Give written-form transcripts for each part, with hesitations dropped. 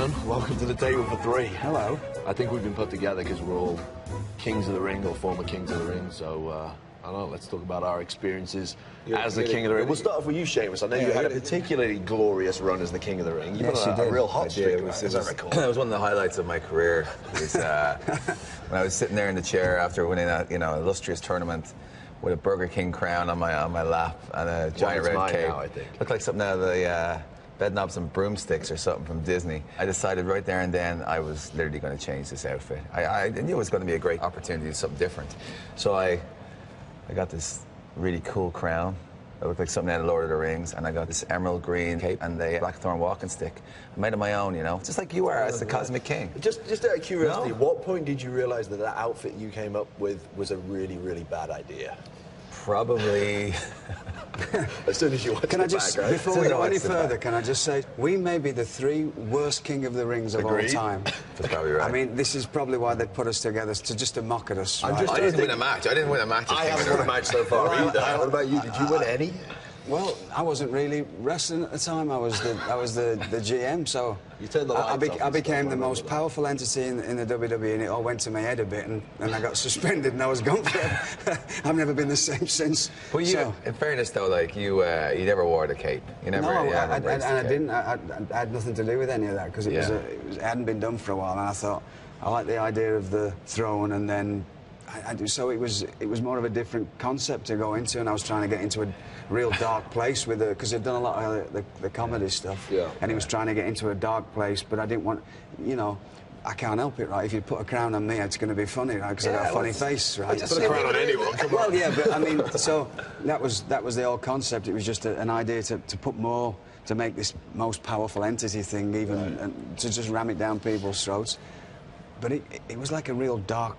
gentlemen, welcome to the table for three. Hello. I think we've been put together because we're all kings of the ring or former kings of the ring, so I don't know, let's talk about our experiences as the king of the ring. We'll start off with you, Sheamus. I know you had a particularly glorious run as the king of the ring. You've been on a real hot streak, as I recall. It was one of the highlights of my career. It was, when I was sitting there in the chair after winning a illustrious tournament with a Burger King crown on my lap and a giant red cape. Now, I think. Looked like something out of the Bedknobs and Broomsticks or something from Disney. I decided right there and then I was literally going to change this outfit. I knew it was going to be a great opportunity to do something different. So I got this really cool crown that looked like something out of Lord of the Rings, and I got this emerald green cape and the blackthorn walking stick. I made it my own, you know, just like you are as the Cosmic King. Just out of curiosity, what point did you realize that that outfit you came up with was a really, really bad idea? Probably. As soon as you watched Can I just, back, right? before we go any further, can I just say, we may be the three worst King of the Rings of all time. That's probably right. I mean, this is probably why they put us together, to mock at us. Right? I didn't win a match. I didn't win a match. I haven't won a match so far either. What about you? Did you win any? Well, I wasn't really wrestling at the time. I was the GM, so you turned the lights off I became the most powerful entity in the WWE, and it all went to my head a bit, and I got suspended, and I was gone forever. I've never been the same since. Well, in fairness, though, like you never wore the cape. You never. No, I didn't. I had nothing to do with any of that because it hadn't been done for a while, and I thought I like the idea of the throne, and then. So it was more of a different concept to go into, and I was trying to get into a real dark place with because I'd done a lot of the comedy stuff, and he was trying to get into a dark place, but I didn't want, you know, I can't help it, right? If you put a crown on me, it's going to be funny, right? Because I got a funny face, right? Put a crown on anyone, come on. Well, yeah, but I mean, so that was the whole concept. It was just an idea to put more, to make this most powerful entity thing, even and to just ram it down people's throats. But it was like a real dark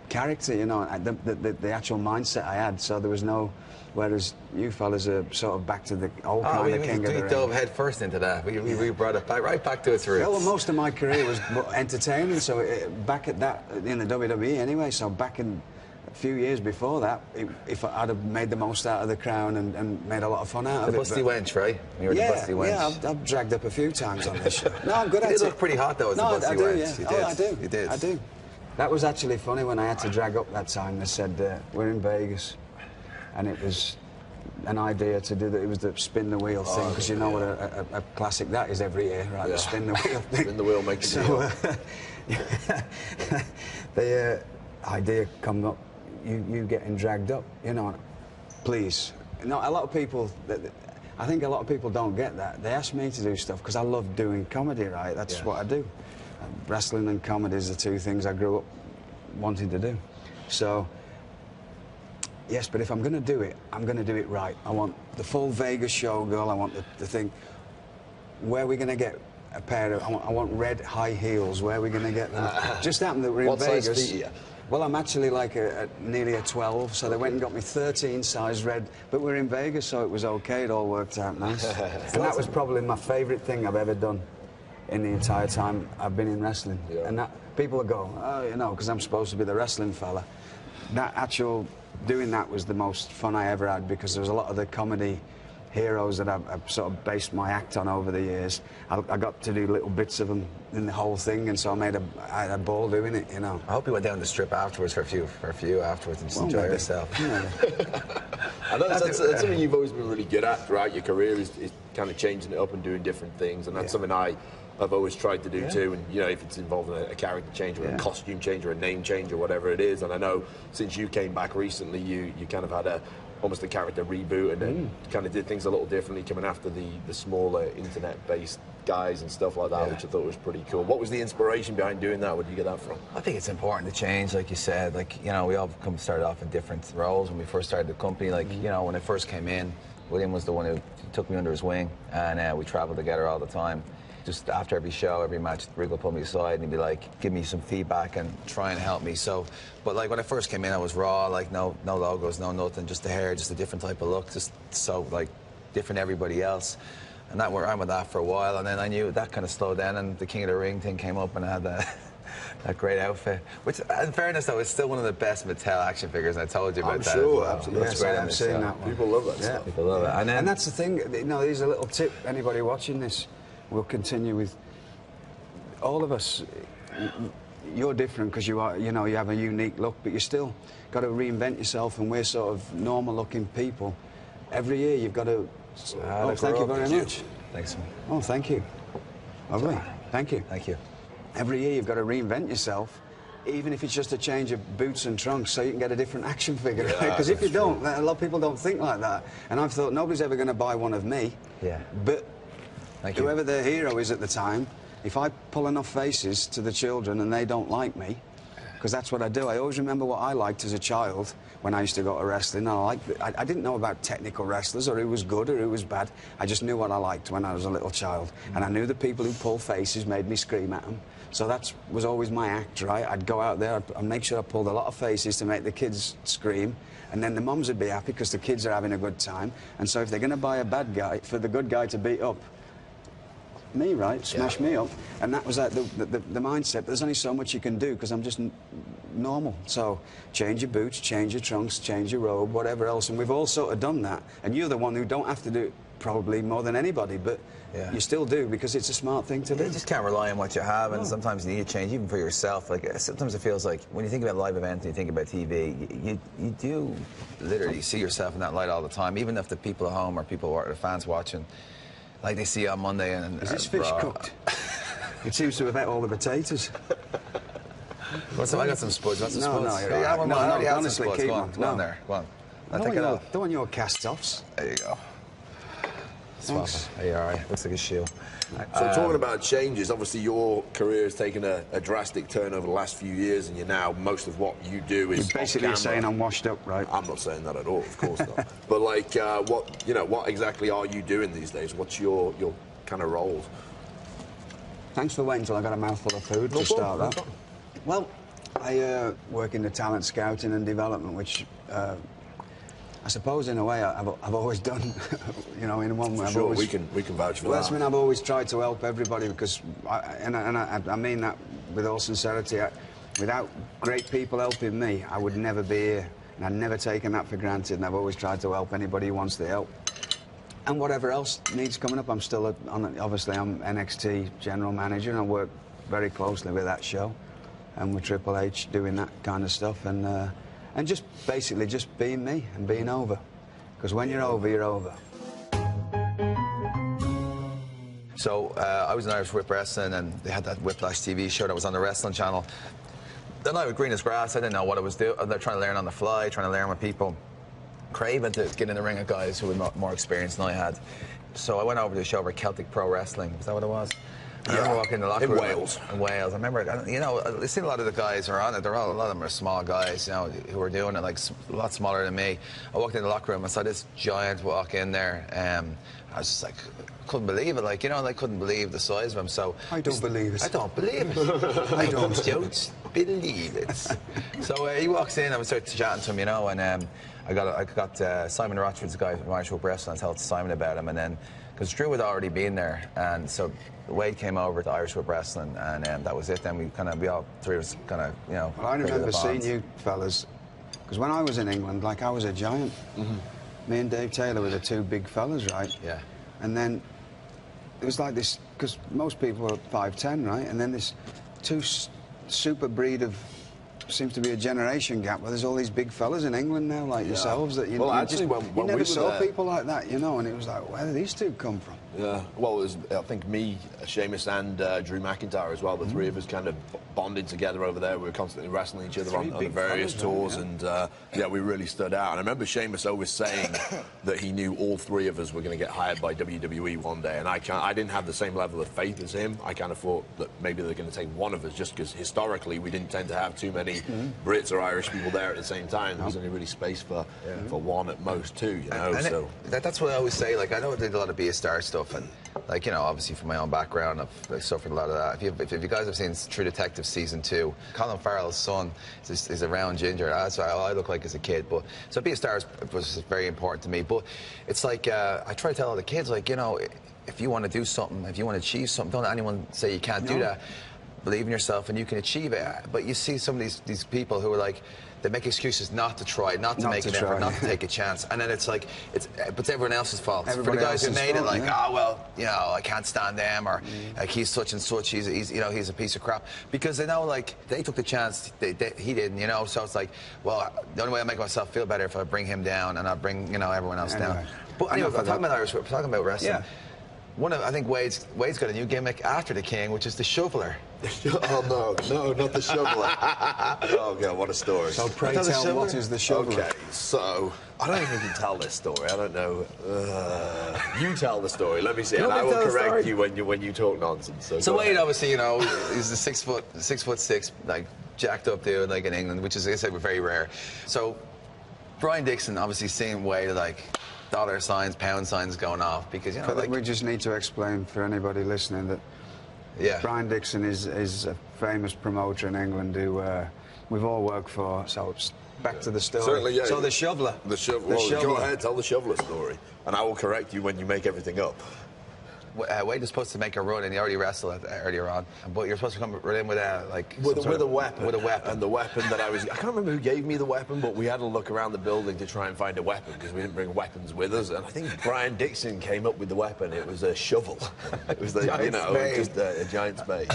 character, you know, the actual mindset I had, so there was no, whereas you fellas are sort of back to the old kind of King of the Ring. We dove head first into that. We brought it right back to its roots. Yeah, well, most of my career was entertainment, so back at that, in the WWE anyway, so back in a few years before that, if I'd have made the most out of the crown and made a lot of fun out of it. The busty wench, right? You were the busty wench. Yeah, I've dragged up a few times on this show. No, I'm good at it. You look pretty hot, though, as a busty wench. Yeah. I do. You did. I do. That was actually funny when I had to drag up that time. They said, we're in Vegas, and it was an idea to do that. It was the spin the wheel thing, because you know what a classic that is every year, right? The spin the wheel thing. Spin the wheel, make the deal. The idea come up, you getting dragged up, you know, please. No, a lot of people, I think a lot of people don't get that. They ask me to do stuff because I love doing comedy, right? That's what I do. Wrestling and comedy is the two things I grew up wanting to do. So, yes, but if I'm going to do it, I'm going to do it right. I want the full Vegas showgirl. I want the thing. Where are we going to get a pair of... I want red high heels. Where are we going to get them? Just happened that we're in Vegas. What size feet are you? Well, I'm actually like nearly a 12, so they went and got me 13 size red. But we're in Vegas, so it was okay. It all worked out nice. And that was probably my favourite thing I've ever done in the entire time I've been in wrestling. And that people would go, oh, you know, because I'm supposed to be the wrestling fella. That actual doing that was the most fun I ever had, because there was a lot of the comedy heroes that I've sort of based my act on over the years. I got to do little bits of them in the whole thing, and so I had a ball doing it, you know. I hope you went down the strip afterwards for a few afterwards and just enjoy yourself. Yeah. I know that's something you've always been really good at throughout your career, is kind of changing it up and doing different things, and that's something I've always tried to do too. And you know, if it's involving a character change or a costume change or a name change or whatever it is. And I know since you came back recently, you kind of had almost a character reboot and then kind of did things a little differently, coming after the smaller internet-based guys and stuff like that, which I thought was pretty cool. What was the inspiration behind doing that? Where did you get that from? I think it's important to change, like you said. Like, you know, we all started off in different roles when we first started the company. Like, you know, when I first came in, William was the one who took me under his wing, and we traveled together all the time. Just after every show, every match, Regal pulled me aside and he'd be like, give me some feedback and try and help me. So, but like when I first came in, I was raw, like no logos, no nothing, just the hair, just a different type of look, just so like different than everybody else. And that I'm with that for a while, and then I knew that kind of slowed down, and the King of the Ring thing came up, and I had that great outfit. Which, in fairness though, is still one of the best Mattel action figures, and I told you about that. I'm sure, well. absolutely. Yes, I've seen that one. People love that stuff. People love it. And that's the thing, you know, here's a little tip, anybody watching this. We'll continue with all of us, you're different because you are, you know, you have a unique look, but you still got to reinvent yourself, and we're sort of normal-looking people. Every year you've got to... oh, thank you very much. Thanks. Oh, thank you. Lovely. Thank you. Thank you. Every year you've got to reinvent yourself, even if it's just a change of boots and trunks, so you can get a different action figure. Because if you don't, a lot of people don't think like that. And I've thought, nobody's ever going to buy one of me. Yeah. But Thank whoever you. their hero is at the time, if I pull enough faces to the children and they don't like me, because that's what I do. I always remember what I liked as a child when I used to go to wrestling. I didn't know about technical wrestlers or who was good or who was bad. I just knew what I liked when I was a little child. And I knew the people who pulled faces made me scream at them. So that was always my act, right? I'd go out there, I'd make sure I pulled a lot of faces to make the kids scream. And then the mums would be happy because the kids are having a good time. And so if they're going to buy a bad guy, for the good guy to beat up me, right? Smash me up. And that was like the mindset. But there's only so much you can do because I'm just normal. So change your boots, change your trunks, change your robe, whatever else. And we've all sort of done that. And you're the one who don't have to do it probably more than anybody, but you still do because it's a smart thing to do. You just can't rely on what you have, and sometimes you need to change, even for yourself. Like, sometimes it feels like when you think about live events and you think about TV, you do literally see yourself in that light all the time, even if the people at home or people or the fans watching, like they see you on Monday and... Is this fish cooked? It seems to have ate all the potatoes. I got some spuds. Want some spuds? No, you're right. No, honestly, keep on. Go on there. Go on. I take it off. Don't want your cast-offs. There you go. Thanks. Are you all right? Looks like a shoe. So talking about changes, obviously your career has taken a drastic turn over the last few years, and you're now, most of what you do is You're basically saying I'm washed up, right? I'm not saying that at all, of course not. But like, what exactly are you doing these days? What's your kind of roles? Thanks for waiting until I got a mouthful of food to start that. Well, I work in the talent scouting and development, which I suppose in a way I've always done. You know, in one way. Sure, we can vouch for that. I mean, I've always tried to help everybody because, I mean that with all sincerity. Without great people helping me, I would never be here, and I've never taken that for granted. And I've always tried to help anybody who wants to help. And whatever else needs coming up, I'm still obviously I'm NXT general manager, and I work very closely with that show and with Triple H doing that kind of stuff, and just basically just being me and being over, because when you're over, you're over. So I was in Irish Whip Wrestling, and they had that Whiplash TV show that was on the Wrestling Channel. Then I was green as grass. I didn't know what I was doing. They're trying to learn on the fly, trying to learn with people, craving to get in the ring of guys who had more experience than I had. So I went over to the show for Celtic Pro Wrestling. Is that what it was? I remember walking in the locker room. Wales. In Wales. I remember, you know, I've seen a lot of the guys who are on it. A lot of them are small guys, you know, who are doing it, like a lot smaller than me. I walked in the locker room. I saw this giant walk in there. I was just like, couldn't believe it. Like, you know, I couldn't believe the size of him. So I don't believe it. I don't believe it. I don't believe it. So he walks in. I started chatting to him, you know, and I got Simon Rochford's the guy from Irish Whip Wrestling. I told Simon about him, and then because Drew had already been there, and so Wade came over to Irish Whip Wrestling, and that was it. Then we all three of us kind of, you know. Well, I remember seeing you fellas, because when I was in England, like I was a giant. Me and Dave Taylor were the two big fellas, right? Yeah. And then it was like this, because most people are 5'10", right? And then this super breed of, seems to be a generation gap where there's all these big fellas in England now, like yourselves, that you, you never saw people like that, you know, and it was like, where did these two come from? Yeah, well, it was, I think me, Sheamus, and Drew McIntyre as well. The three of us kind of bonded together over there. We were constantly wrestling each other on the various tours, and we really stood out. And I remember Sheamus always saying that he knew all three of us were going to get hired by WWE one day, and I didn't have the same level of faith as him. I kind of thought that maybe they're going to take one of us, just because historically we didn't tend to have too many Brits or Irish people there at the same time. There was only really space for one at most two, you know. And that's what I always say. Like, I know I did a lot of Be a Star stuff, and like, you know, obviously from my own background, I've suffered a lot of that. If you guys have seen True Detective season 2, Colin Farrell's son is a round ginger. That's what I look like as a kid. But so Be a Star was very important to me. But it's like I try to tell all the kids, like, you know, if you want to do something, if you want to achieve something, don't let anyone say you can't do that. believe in yourself and you can achieve it. But you see some of these people who are like, they make excuses not to try, not to make an effort, not to take a chance, and then it's like but everyone else's fault. For the guys who made it, like, oh well, you know, I can't stand them, or like he's such and such, he's you know, he's a piece of crap, because they know like they took the chance, he didn't, you know. So it's like, well, the only way I make myself feel better if I bring him down and I bring, you know, everyone else down. But anyway, we're talking about wrestling. Yeah. I think Wade's got a new gimmick after the King, which is the shoveler. Oh no, not the shoveler. Oh God, what a story. So pray tell, what is the shoveler? Okay, so I don't even can tell this story. I don't know. You tell the story. Let me see, and I will correct you when you talk nonsense. So Wade, obviously, you know, he's a 6'6", like jacked up dude, like in England, which is, like I said, we're very rare. So Brian Dixon, obviously, seeing Wade like dollar signs, pound signs going off, because, you know, like, we just need to explain for anybody listening that Brian Dixon is a famous promoter in England who we've all worked for. So it's back to the story. Certainly, yeah. So the shoveler. The shoveler. Well, go ahead, tell the shoveler story, and I will correct you when you make everything up. Wade is supposed to make a run, and he already wrestled earlier on. But you're supposed to come in with a with a weapon. With a weapon. And the weapon that I can't remember who gave me the weapon, but we had to look around the building to try and find a weapon because we didn't bring weapons with us. And I think Brian Dixon came up with the weapon. It was a shovel. It was the just a giant spade.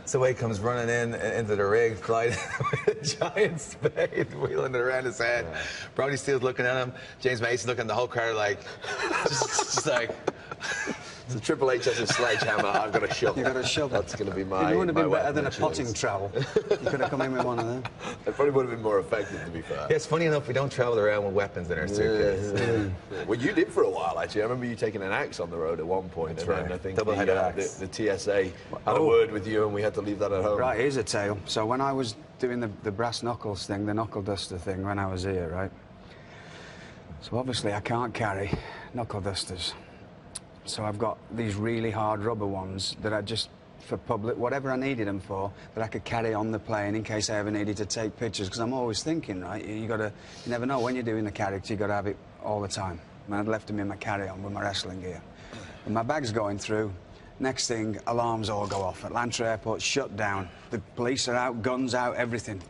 So Wade comes running into the rig, flying with a giant spade, wheeling it around his head. Yeah. Brody Steele's looking at him. James Mason looking at the whole crowd like, just like. So Triple H has a sledgehammer, I've got a shovel. You've got a shovel. That's going to be my It would have been better than a choice. potting trowel. You could have come in with one of them. It probably would have been more effective, to be fair. Yeah, it's funny enough, we don't travel around with weapons in our suitcase. Yeah. Well, you did for a while, actually. I remember you taking an axe on the road at one point. That's and right. Then I think Double-headed axe. The TSA had a word with you and we had to leave that at home. Right, here's a tale. So when I was doing the brass knuckles thing, the knuckle duster thing, when I was here, right? So obviously I can't carry knuckle dusters. So I've got these really hard rubber ones that I just, for public, whatever I needed them for, that I could carry on the plane in case I ever needed to take pictures. Because I'm always thinking, right, you never know when you're doing the character, you got to have it all the time. And I'd left them in my carry-on with my wrestling gear. And my bag's going through. Next thing, alarms all go off. Atlanta Airport shut down. The police are out, guns out, everything.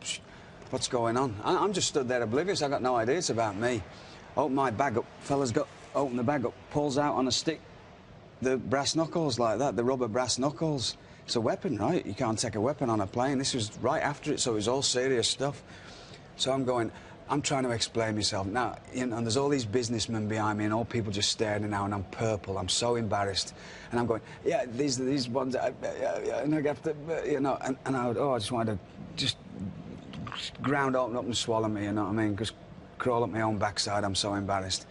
What's going on? I'm just stood there oblivious. I got no idea it's about me. Open my bag up. Fella's open the bag up, pulls out on a stick the brass knuckles like that, the rubber brass knuckles. It's a weapon, right? You can't take a weapon on a plane. This was right after it, so it was all serious stuff. So I'm trying to explain myself. Now, you know, and there's all these businessmen behind me and all people just staring now, and I'm purple. I'm so embarrassed. And I'm going, yeah, these ones, and I have to, you know, and I just wanted to just ground open up and swallow me, you know what I mean? Just crawl up my own backside. I'm so embarrassed.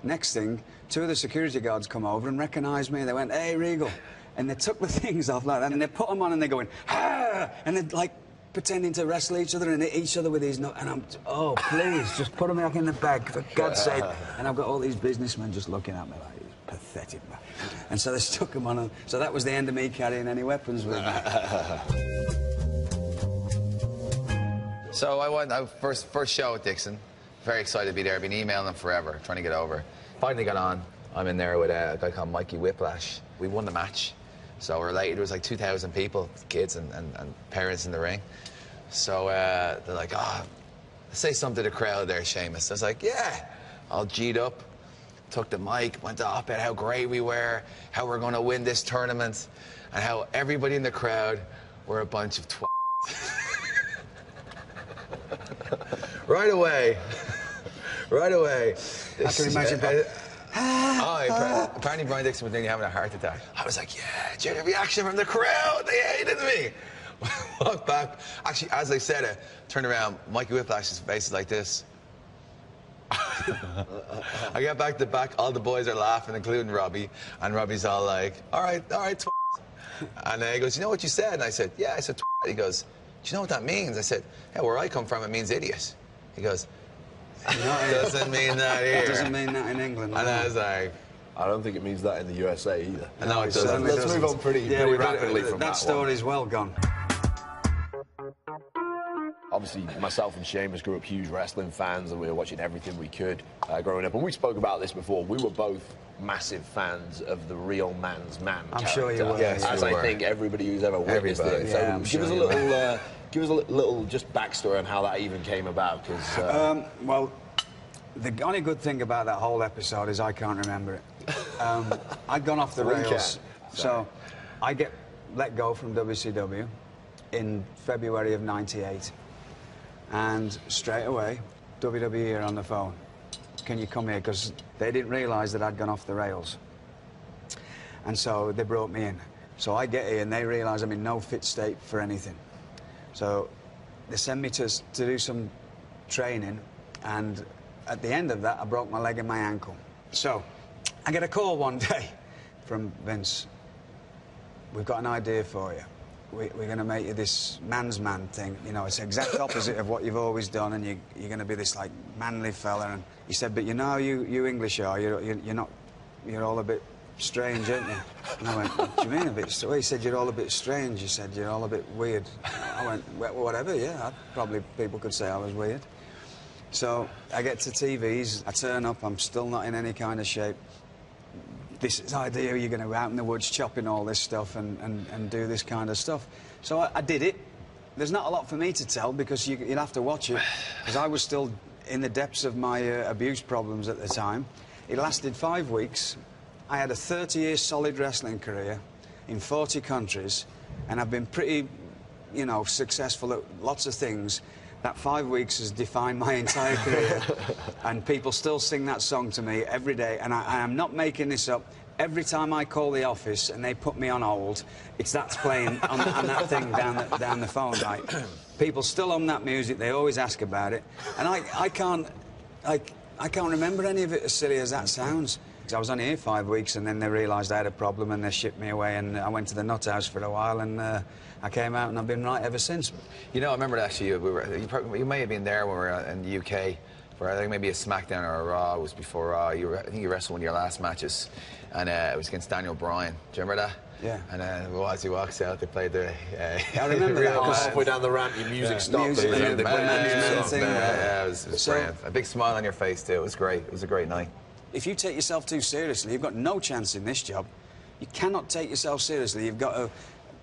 Next thing, two of the security guards come over and recognised me. They went, hey, Regal. And they took the things off like that, and they put them on, and they're going, ah! And they're, like, pretending to wrestle each other and hit each other with these nuts. And I'm, oh, please, just put them back in the bag, for God's sake. And I've got all these businessmen just looking at me like, it's pathetic, man. And so they stuck them on. So that was the end of me carrying any weapons with me. So I went, first show with Dixon. Very excited to be there. I've been emailing him forever, trying to get over. Finally got on. I'm in there with a guy called Mikey Whiplash. We won the match. So we're late. There was like 2,000 people, kids and parents in the ring. So they're like, oh, say something to the crowd there, Sheamus. I was like, yeah. All G'd up, took the mic, went off about how great we were, how we're going to win this tournament, and how everybody in the crowd were a bunch of Right away. I can imagine. Apparently Brian Dixon was nearly having a heart attack. I was like, yeah, did you get a reaction from the crowd? They hated me. Walked back. Actually, as I said it, turned around, Mikey Whiplash's face is like this. I get back to the back, all the boys are laughing, including Robbie, and Robbie's all like, all right, and he goes, you know what you said? And I said, yeah, I said He goes, do you know what that means? I said, yeah, where I come from, it means idiot. He goes, doesn't mean that here. It doesn't mean that in England. And I was like, I don't think it means that in the USA either. No, it doesn't. Let's move on pretty rapidly from that story's well gone. obviously, myself and Sheamus grew up huge wrestling fans, and we were watching everything we could growing up. And we spoke about this before. We were both massive fans of the real man's man I'm character. sure you were. Yes, as you I were. think everybody who's ever witnessed it. So Yeah, give us a little, give us a little just backstory on how that even came about. Because well, the only good thing about that whole episode is I can't remember it. I'd gone off the Well, you rails. can. So I get let go from WCW in February of '98. And straight away, WWE are on the phone. Can you come here? Because they didn't realise that I'd gone off the rails. And so they brought me in. So I get here and they realise I'm in no fit state for anything. So they send me to do some training, and at the end of that, I broke my leg and my ankle. So I get a call one day from Vince. We've got an idea for you. We're going to make you this man's man thing. You know, it's the exact opposite of what you've always done, and you're going to be this, like, manly fella. And he said, but you know, you English are, you're not, you're all a bit strange, aren't you? And I went, what do you mean a bit strange? He said, you're all a bit strange. He said, you're all a bit weird. I went, well, whatever, yeah. Probably people could say I was weird. So I get to TVs, I turn up, I'm still not in any kind of shape. This is the idea, you're going to go out in the woods chopping all this stuff and do this kind of stuff. So I did it. There's not a lot for me to tell because you'll have to watch it, because I was still in the depths of my abuse problems at the time. It lasted 5 weeks. I had a 30-year solid wrestling career in 40 countries, and I've been pretty, you know, successful at lots of things. That 5 weeks has defined my entire career, and people still sing that song to me every day, and I am not making this up. Every time I call the office and they put me on hold, that's playing on that thing down the phone, right? People still hum that music, they always ask about it, and I can't remember any of it, as silly as that sounds. I was only here 5 weeks, and then they realised I had a problem, and they shipped me away, and I went to the nut house for a while, and I came out, and I've been right ever since. You know, I remember actually, you may have been there when we were in the UK for, I think, maybe a SmackDown or a Raw. It was before Raw. I think you wrestled one of your last matches, and it was against Daniel Bryan. Do you remember that? Yeah. And as he walks out, they played the... I remember that. halfway down the ramp, your music stopped. Music, and yeah, they put the new song. Yeah, it was brilliant. A big smile on your face, too. It was great. It was a great night. If you take yourself too seriously, you've got no chance in this job. You cannot take yourself seriously. You've got to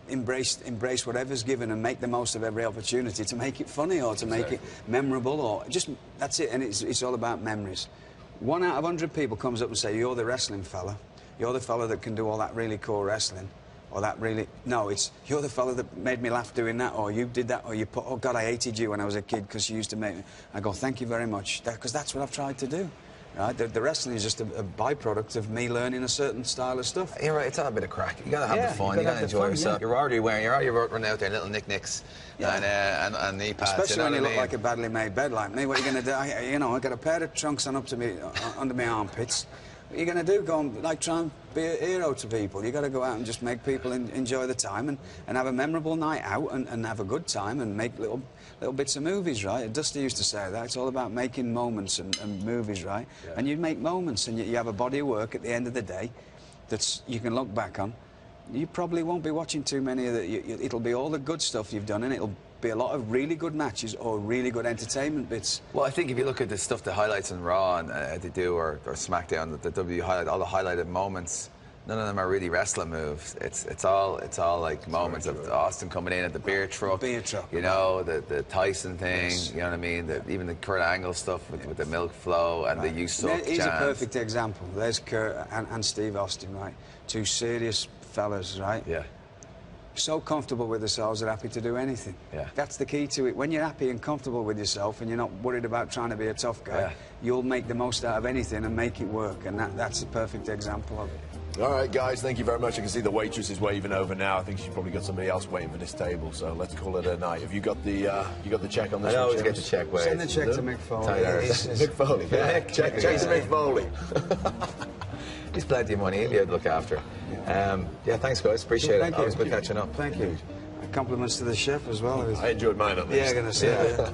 embrace whatever's given and make the most of every opportunity to make it funny or to make it memorable, or just, that's it. And it's all about memories. 1 out of 100 people comes up and say, you're the wrestling fella. You're the fella that can do all that really cool wrestling. Or that really... No, it's, you're the fella that made me laugh doing that, or you did that, or you put, oh, God, I hated you when I was a kid because you used to make me... I go, thank you very much, because that's what I've tried to do. Right? The wrestling is just a byproduct of me learning a certain style of stuff. You're right, it's all a bit of crack. You gotta have the fun, you gotta enjoy fun, yourself. yeah. You're already running out there, little knickknicks and knee pads. Especially when you look what I mean? like a badly made bed like me. What are you going to do? You know, I got a pair of trunks on up to me, under my armpits. What are you going to do? Go and, like, try and be a hero to people. You got to go out and just make people enjoy the time and have a memorable night out and have a good time and make little bits of movies, right? Dusty used to say that. It's all about making moments and movies, right? Yeah. And you make moments and you have a body of work at the end of the day that you can look back on. You probably won't be watching too many of the... It'll be all the good stuff you've done, and it'll be a lot of really good matches or really good entertainment bits. Well, I think if you look at the stuff, the highlights in Raw and they do, or SmackDown, the WWE highlight, all the highlighted moments, none of them are really wrestling moves. It's all like moments of Austin coming in at the beer truck. You know, the Tyson thing. Yes. You know what I mean? Even the Kurt Angle stuff with the milk flow and the "you suck" He's chants. a perfect example. There's Kurt and Steve Austin, right? Two serious fellas, right? Yeah. So comfortable with themselves, they're happy to do anything. Yeah. That's the key to it. When you're happy and comfortable with yourself and you're not worried about trying to be a tough guy, you'll make the most out of anything and make it work. And that's a perfect example of it. All right, guys, thank you very much. I can see the waitress is waving over now. I think she's probably got somebody else waiting for this table, so let's call it a night. Have you got the check on this? I always get the check. Send the check to Mick Foley. Mick Foley. Check to Mick Foley. He's plenty of money. He'll be able to look after. Yeah, thanks, guys. Appreciate it. Always good catching up. Thank you. Compliments to the chef as well. I enjoyed mine on this. Yeah, I'm going to say that.